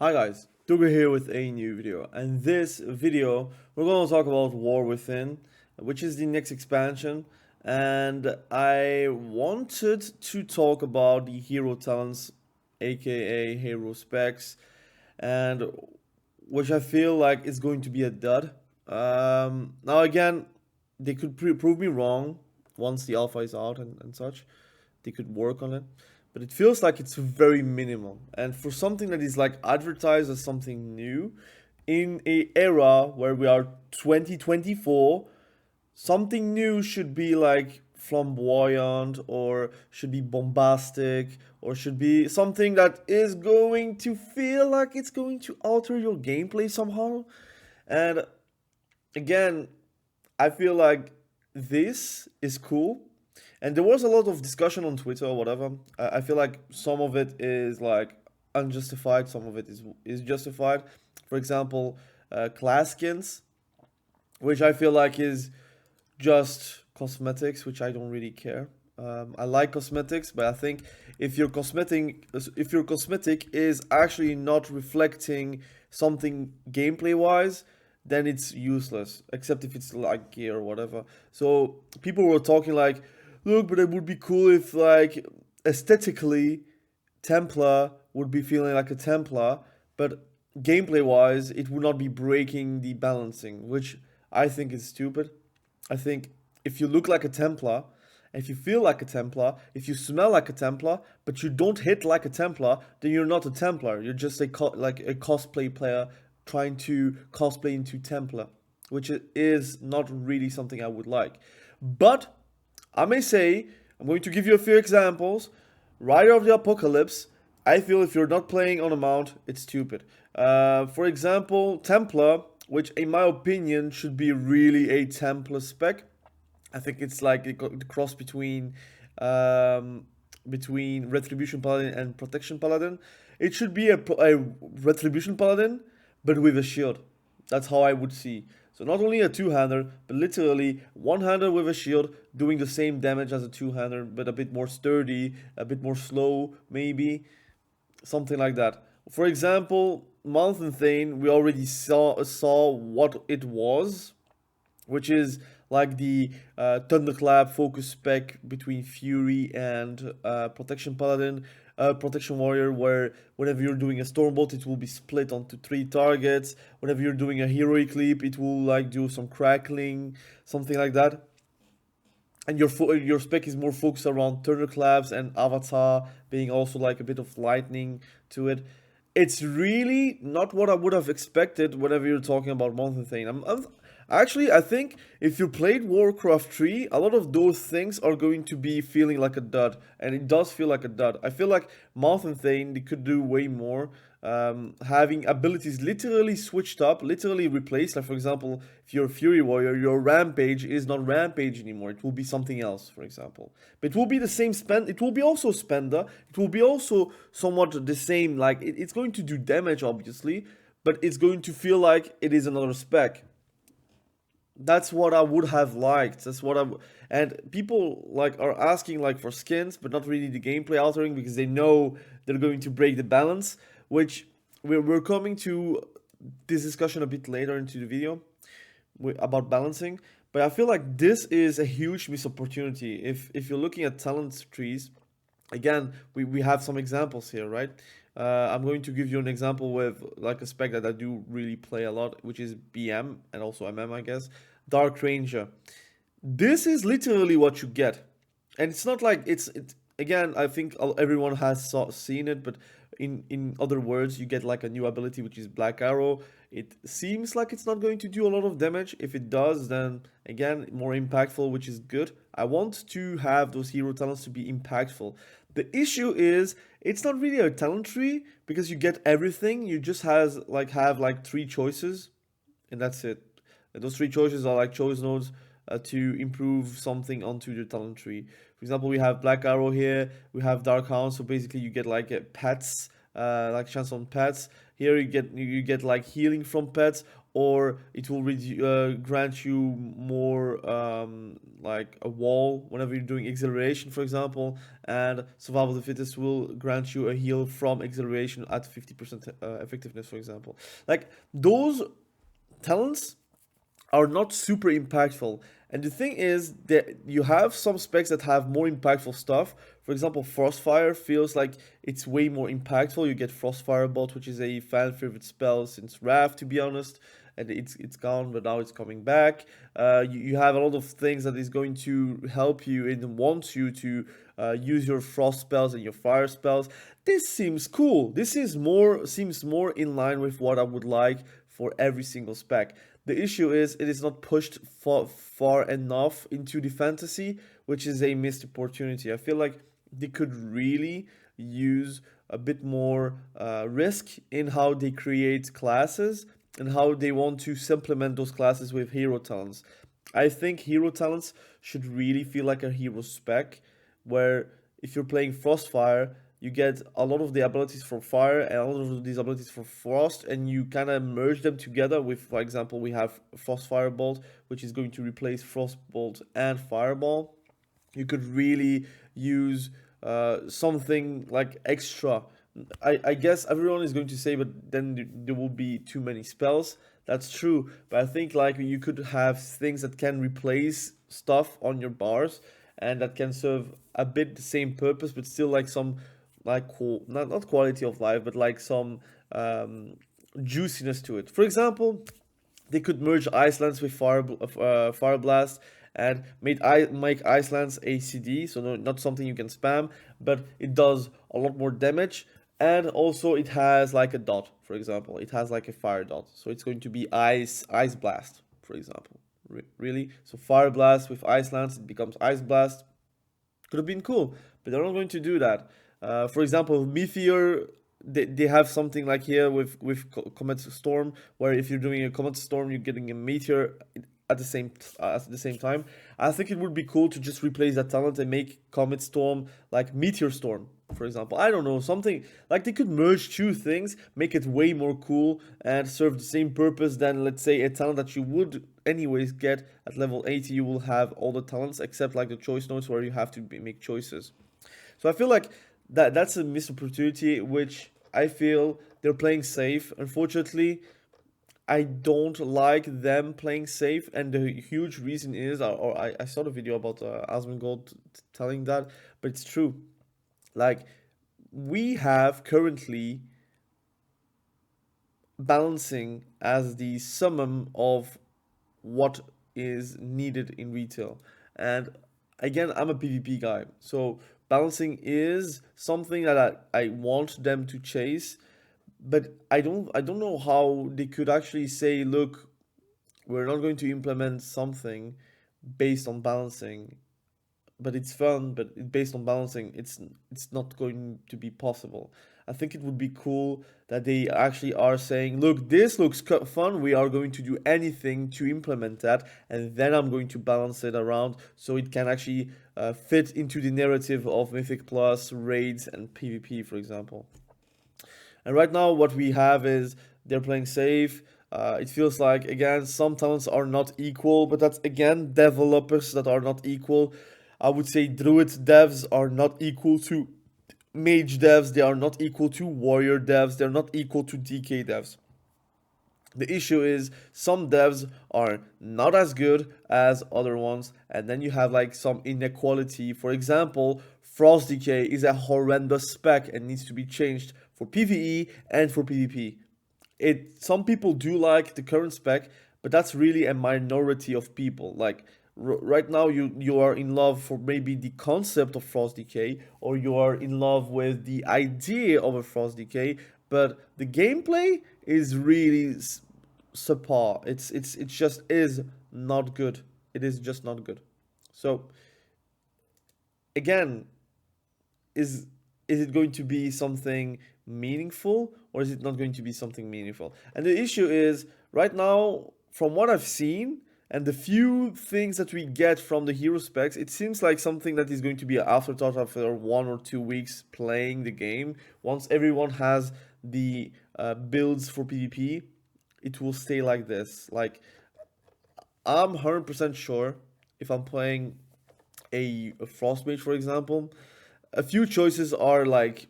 Hi guys, Duga here with a new video, and this video we're going to talk about War Within, which is the next expansion, and I wanted to talk about the hero talents, aka hero specs, and which I feel like is going to be a dud. Now again, they could prove me wrong once the alpha is out and such. They could work on it, but it feels like it's very minimal. And for something that is like advertised as something new, in a era where we are 2024, something new should be like flamboyant or should be bombastic or should be something that is going to feel like it's going to alter your gameplay somehow. And again, I feel like this is cool. And there was a lot of discussion on Twitter or whatever. I feel like some of it is like unjustified, some of it is justified. For example, class skins, which I feel like is just cosmetics, which I don't really care. I like cosmetics, but I think if your cosmetic is actually not reflecting something gameplay wise, then it's useless. Except if it's like gear or whatever. So people were talking like, look, but it would be cool if like aesthetically Templar would be feeling like a Templar, but gameplay wise it would not be breaking the balancing, which I think is stupid. I think if you look like a Templar, if you feel like a Templar, if you smell like a Templar, but you don't hit like a Templar, then you're not a Templar. You're just like a cosplay player trying to cosplay into Templar, which is not really something I would like. But I may say, I'm going to give you a few examples. Rider of the Apocalypse, I feel if you're not playing on a mount, it's stupid. For example, Templar, which in my opinion should be really a Templar spec. I think it's like the cross between Retribution Paladin and Protection Paladin. It should be a Retribution Paladin, but with a shield. That's how I would see. So not only a two-hander, but literally one-hander with a shield doing the same damage as a two-hander, but a bit more sturdy, a bit more slow, maybe. Something like that. For example, Mountain Thane, we already saw what it was, which is like the Thunderclap focus spec between Fury and Protection Paladin, Protection Warrior, where whenever you're doing a Stormbolt, it will be split onto 3 targets. Whenever you're doing a Heroic Leap, it will like do some crackling, something like that. And your spec is more focused around Thunderclaps and Avatar being also like a bit of lightning to it. It's really not what I would have expected whenever you're talking about Mountain Thane. Actually, I think if you played Warcraft 3, a lot of those things are going to be feeling like a dud, and it does feel like a dud. I feel like Mountain Thane, they could do way more, having abilities literally switched up, literally replaced. Like for example, if you're a Fury Warrior, your Rampage is not Rampage anymore. It will be something else, for example. But it will be the same spend. It will be also Spender. It will be also somewhat the same. Like it's going to do damage, obviously, but it's going to feel like it is another spec. That's what I would have liked. And people like are asking like for skins, but not really the gameplay altering because they know they're going to break the balance. Which we're coming to this discussion a bit later into the video about balancing. But I feel like this is a huge missed opportunity. If you're looking at talent trees, again we have some examples here, right? I'm going to give you an example with like a spec that I do really play a lot, which is BM and also MM, I guess. Dark Ranger. This is literally what you get, and it's not like it's again. I think everyone has seen it, but in other words, you get like a new ability, which is Black Arrow. It seems like it's not going to do a lot of damage. If it does, then again more impactful, which is good. I want to have those hero talents to be impactful. The issue is it's not really a talent tree because you get everything. You just have like 3 choices, and that's it. And those 3 choices are like choice nodes to improve something onto the talent tree. For example, we have Black Arrow here. We have Dark Hound. So basically, you get like pets, like chance on pets. Here you get like healing from pets, or it will grant you more like a wall whenever you're doing acceleration, for example, and survival of the fittest will grant you a heal from acceleration at 50% effectiveness, for example. Like those talents are not super impactful. And the thing is that you have some specs that have more impactful stuff. For example, Frostfire feels like it's way more impactful. You get Frostfire Bolt, which is a fan favorite spell since Wrath, to be honest. And it's gone, but now it's coming back. You have a lot of things that is going to help you and wants you to use your frost spells and your fire spells. This seems cool. This is seems more in line with what I would like for every single spec. The issue is it is not pushed far enough into the fantasy, which is a missed opportunity. I feel like they could really use a bit more risk in how they create classes and how they want to supplement those classes with hero talents. I think hero talents should really feel like a hero spec, where if you're playing Frostfire, you get a lot of the abilities for fire and a lot of these abilities for frost, and you kind of merge them together with, for example, we have Frostfire Bolt, which is going to replace Frostbolt and Fireball. You could really use something like extra. I guess everyone is going to say, but then there will be too many spells. That's true, but I think like you could have things that can replace stuff on your bars and that can serve a bit the same purpose, but still like some like not quality of life, but like some juiciness to it. For example, they could merge Icelands with Fire Blast and make Icelands a CD, so not something you can spam, but it does a lot more damage, and also it has like a dot, for example. It has like a fire dot, so it's going to be Ice Blast, for example. Really? So Fire Blast with Icelands, it becomes Ice Blast. Could have been cool, but they're not going to do that. For example, Meteor, they have something like here with Comet Storm, where if you're doing a Comet Storm, you're getting a Meteor at the same time. I think it would be cool to just replace that talent and make Comet Storm like Meteor Storm, for example. I don't know, something like they could merge two things, make it way more cool and serve the same purpose than, let's say, a talent that you would anyways get at level 80. You will have all the talents except like the choice notes where you have to make choices. So I feel like that's a missed opportunity, which I feel they're playing safe. Unfortunately, I don't like them playing safe, and the huge reason is, or I saw the video about asmongold telling that, but it's true. Like, we have currently balancing as the summum of what is needed in retail. And again, I'm a PvP guy, so balancing is something that I want them to chase, but I don't know how they could actually say, look, we're not going to implement something based on balancing, but it's fun, but based on balancing, it's not going to be possible. I think it would be cool that they actually are saying, look, this looks fun, we are going to do anything to implement that, and then I'm going to balance it around so it can actually fit into the narrative of Mythic Plus, raids, and PvP, for example. And right now what we have is they're playing safe. It feels like, again, some talents are not equal, but that's, again, developers that are not equal. I would say druid devs are not equal to mage devs, they are not equal to warrior devs, they're not equal to DK devs. The issue is some devs are not as good as other ones, and then you have like some inequality. For example, Frost Decay is a horrendous spec and needs to be changed for PvE and for PvP. Some people do like the current spec, but that's really a minority of people. Like right now you are in love for maybe the concept of Frost Decay, or you are in love with the idea of a Frost Decay, but the gameplay is really subpar. It just is not good. It is just not good. So again, is it going to be something meaningful, or is it not going to be something meaningful? And the issue is, right now, from what I've seen and the few things that we get from the hero specs, it seems like something that is going to be an afterthought after 1 or 2 weeks playing the game. Once everyone has the builds for PvP, it will stay like this. Like, I'm 100% sure if I'm playing a frost mage, for example, a few choices are like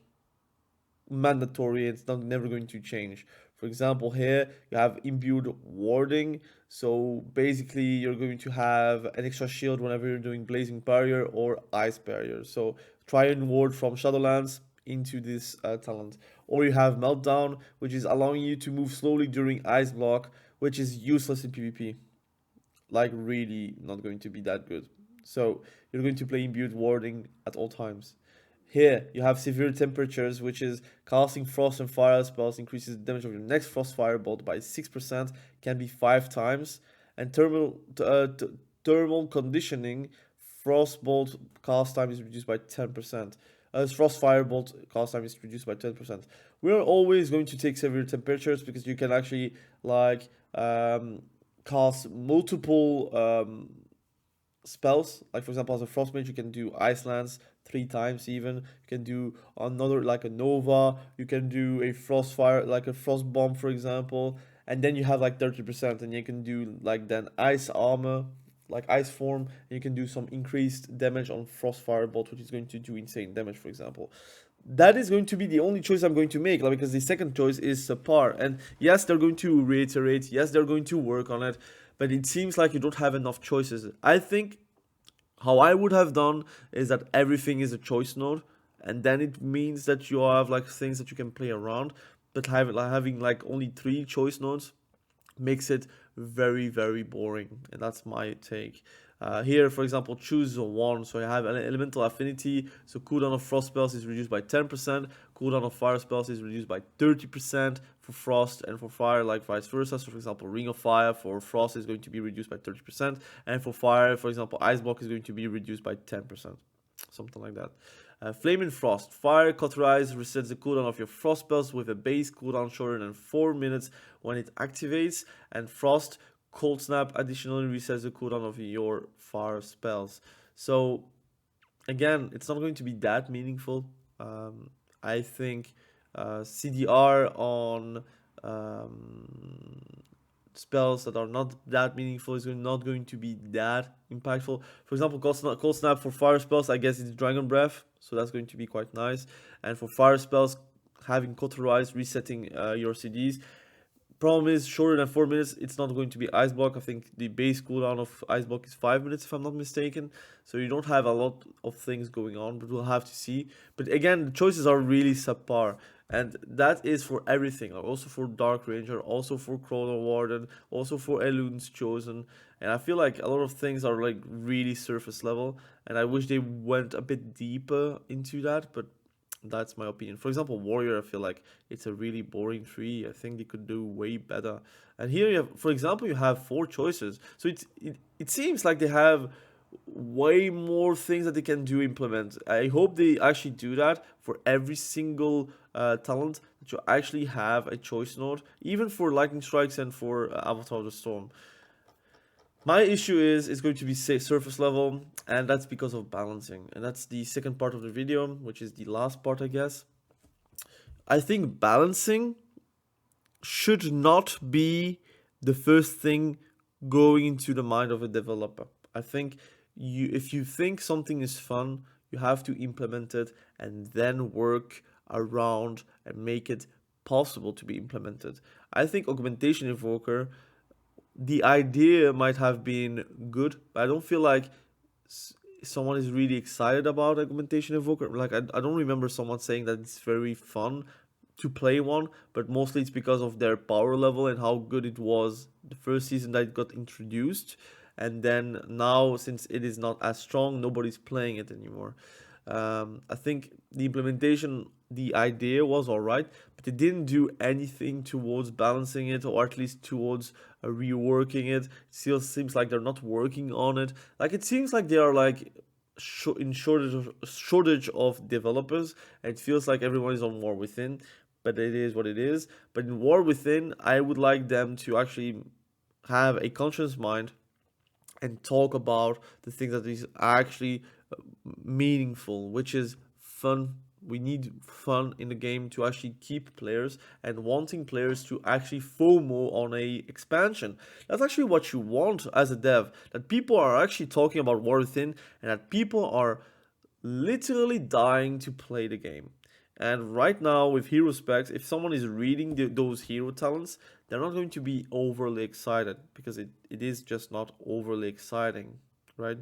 mandatory. It's not never going to change. For example, here you have imbued warding. So basically, you're going to have an extra shield whenever you're doing blazing barrier or ice barrier. So try and ward from shadowlands into this talent. Or you have meltdown, which is allowing you to move slowly during ice block, which is useless in PvP. Like, really not going to be that good. So you're going to play imbued warding at all times. Here you have severe temperatures, which is casting frost and fire spells increases the damage of your next frost firebolt by 6%, can be 5 times, and thermal conditioning, frostbolt cast time is reduced by 10%. As frost firebolt cast time is reduced by 10%. We're always going to take severe temperatures because you can actually like cast multiple spells. Like, for example, as a frost mage, you can do ice lance 3 times even. You can do another like a nova. You can do a frost fire, like a frost bomb, for example. And then you have like 30%, and you can do like then ice armor, like ice form. And you can do some increased damage on frost firebolt, which is going to do insane damage, for example. That is going to be the only choice I'm going to make, like, because the second choice is subpar. And yes, they're going to reiterate. Yes, they're going to work on it. But it seems like you don't have enough choices. I think how I would have done is that everything is a choice node, and then it means that you have like things that you can play around. But having like only 3 choice nodes makes it very, very boring, and that's my take. Here, for example, choose one. So I have an elemental affinity. So cooldown of frost spells is reduced by 10%. Cooldown of fire spells is reduced by 30% for frost, and for fire, like vice versa. So, for example, ring of fire for frost is going to be reduced by 30%, and for fire, for example, ice block is going to be reduced by 10%, something like that. Flame and Frost. Fire Cauterize resets the cooldown of your frost spells with a base cooldown shorter than 4 minutes when it activates. And Frost Cold Snap additionally resets the cooldown of your fire spells. So, again, it's not going to be that meaningful. I think CDR on spells that are not that meaningful is not going to be that impactful. For example, cold snap for fire spells, I guess it's Dragon Breath, so that's going to be quite nice. And for fire spells, having Cauterize resetting your CDs. Problem is, shorter than 4 minutes, it's not going to be ice block. I think the base cooldown of ice block is 5 minutes, if I'm not mistaken. So you don't have a lot of things going on, but we'll have to see. But again, the choices are really subpar. And that is for everything, also for Dark Ranger, also for Chrono Warden, also for Elun's Chosen. And I feel like a lot of things are like really surface level, and I wish they went a bit deeper into that, but that's my opinion. For example, Warrior, I feel like it's a really boring tree. I think they could do way better. And here you have, for example, you have 4 choices. So it seems like they have way more things that they can do implement. I hope they actually do that for every single talent, that you actually have a choice node, even for Lightning Strikes and for Avatar of the Storm. My issue is it's going to be surface level, and that's because of balancing. And that's the second part of the video, which is the last part, I guess. I think balancing should not be the first thing going into the mind of a developer. I think if you think something is fun, you have to implement it and then work around and make it possible to be implemented. I think Augmentation Invoker, the idea might have been good, but I don't feel like someone is really excited about Augmentation Invoker. Like, I don't remember someone saying that it's very fun to play one, but mostly it's because of their power level and how good it was the first season that it got introduced. And then now, since it is not as strong, nobody's playing it anymore. I think the implementation, the idea was alright, but they didn't do anything towards balancing it, or at least towards reworking it. It still seems like they're not working on it. Like, it seems like they are like in shortage of developers, and it feels like everyone is on War Within, but it is what it is. But in War Within, I would like them to actually have a conscious mind and talk about the things that is actually meaningful, which is fun We need fun in the game to actually keep players and wanting players to actually FOMO on a expansion. That's actually what you want as a dev. That people are actually talking about War Within and that people are literally dying to play the game. And right now with hero specs, if someone is reading those hero talents, they're not going to be overly excited because it is just not overly exciting, right?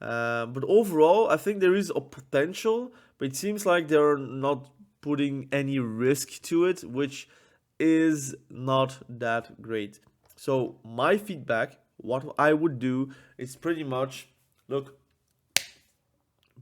But overall, I think there is a potential, but it seems like they're not putting any risk to it, which is not that great. So my feedback, what I would do is pretty much, look,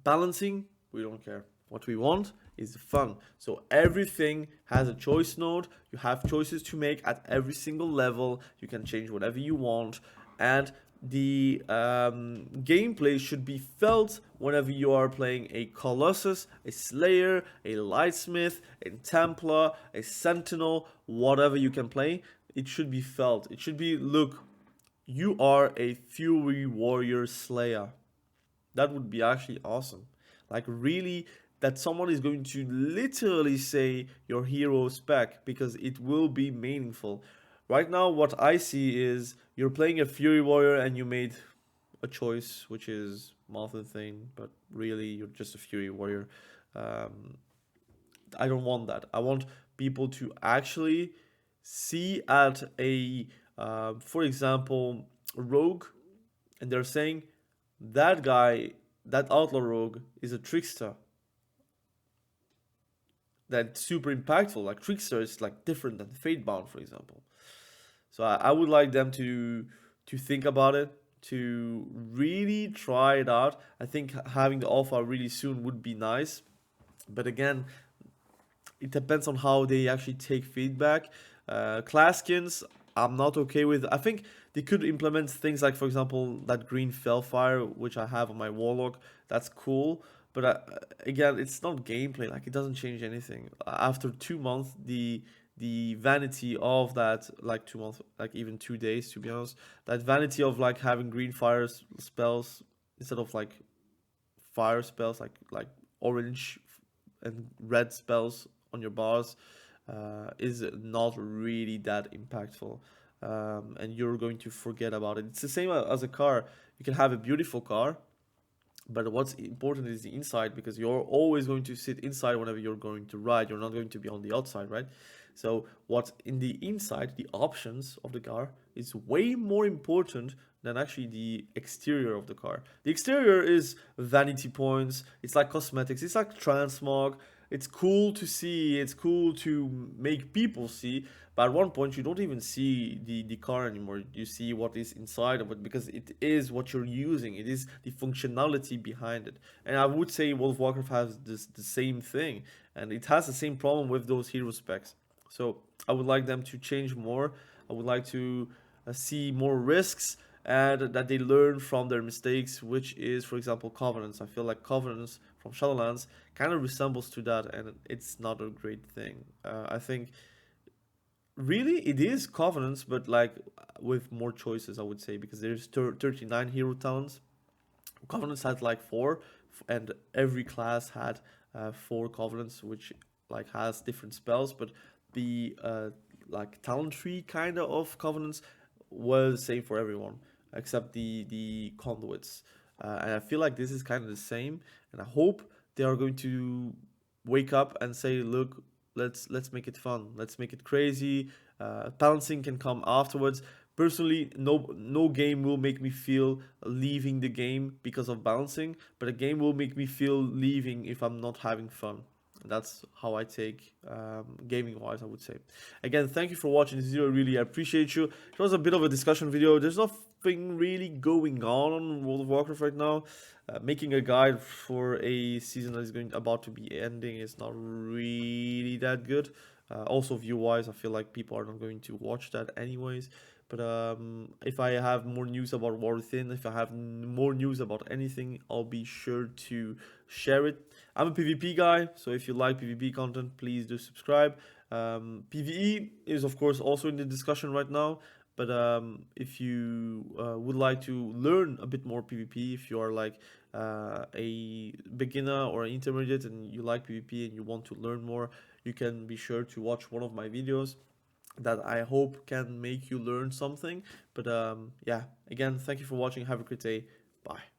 balancing, we don't care. What we want is fun. So everything has a choice node. You have choices to make at every single level. You can change whatever you want. And the gameplay should be felt whenever you are playing a Colossus, a Slayer, a Lightsmith, a Templar, a Sentinel, whatever you can play. It should be felt. It should be, look, you are a Fury Warrior Slayer. That would be actually awesome. Like, really, that someone is going to literally say your hero spec because it will be meaningful. Right now, what I see is you're playing a Fury Warrior and you made a choice, which is Mountain Thane, but really, you're just a Fury Warrior. I don't want that. I want people to actually see at a, for example, rogue, and they're saying, that guy, that outlaw rogue, is a trickster. That's super impactful. Like, trickster is like different than Fatebound, for example. So I would like them to think about it, to really try it out. I think having the alpha really soon would be nice, but again, it depends on how they actually take feedback. Class skins, I'm not okay with. I think they could implement things like, for example, that green Fellfire, which I have on my warlock. That's cool, but again, it's not gameplay. Like, it doesn't change anything. After 2 months, the vanity of that, like 2 months, like even 2 days, to be honest, that vanity of like having green fire spells instead of like fire spells, like orange and red spells on your bars, is not really that impactful. And you're going to forget about it. It's the same as a car. You can have a beautiful car, but what's important is the inside, because you're always going to sit inside whenever you're going to ride. You're not going to be on the outside, right? So what's in the inside, the options of the car, is way more important than actually the exterior of the car. The exterior is vanity points, it's like cosmetics, it's like transmog. It's cool to see, it's cool to make people see, but at one point you don't even see the car anymore. You see what is inside of it, because it is what you're using, it is the functionality behind it. And I would say World of Warcraft has the same thing, and it has the same problem with those hero specs. So I would like them to change more. I would like to see more risks, and that they learn from their mistakes, which is, for example, Covenants. I feel like Covenants from Shadowlands kind of resembles to that, and it's not a great thing. I think really it is Covenants, but like with more choices, I would say, because there's 39 hero talents. Covenants had like 4, and every class had 4 Covenants, which like has different spells, but the like talent tree kind of Covenants was the same for everyone except the conduits. And I feel like this is kind of the same, and I hope they are going to wake up and say, look, let's make it fun, let's make it crazy. Balancing can come afterwards. Personally, no game will make me feel leaving the game because of balancing, but a game will make me feel leaving if I'm not having fun. That's how I take gaming wise, I would say. Again, thank you for watching this video. Really, I appreciate you. It was a bit of a discussion video. There's nothing really going on World of Warcraft right now. Making a guide for a season that is about to be ending is not really that good. Also, view wise, I feel like people are not going to watch that anyways. But if I have more news about War Within, if I have more news about anything, I'll be sure to share it. I'm a PvP guy, so if you like PvP content, please do subscribe. PvE is, of course, also in the discussion right now. But if you would like to learn a bit more PvP, if you are like a beginner or an intermediate and you like PvP and you want to learn more, you can be sure to watch one of my videos that I hope can make you learn something. But yeah, again, thank you for watching. Have a great day. Bye.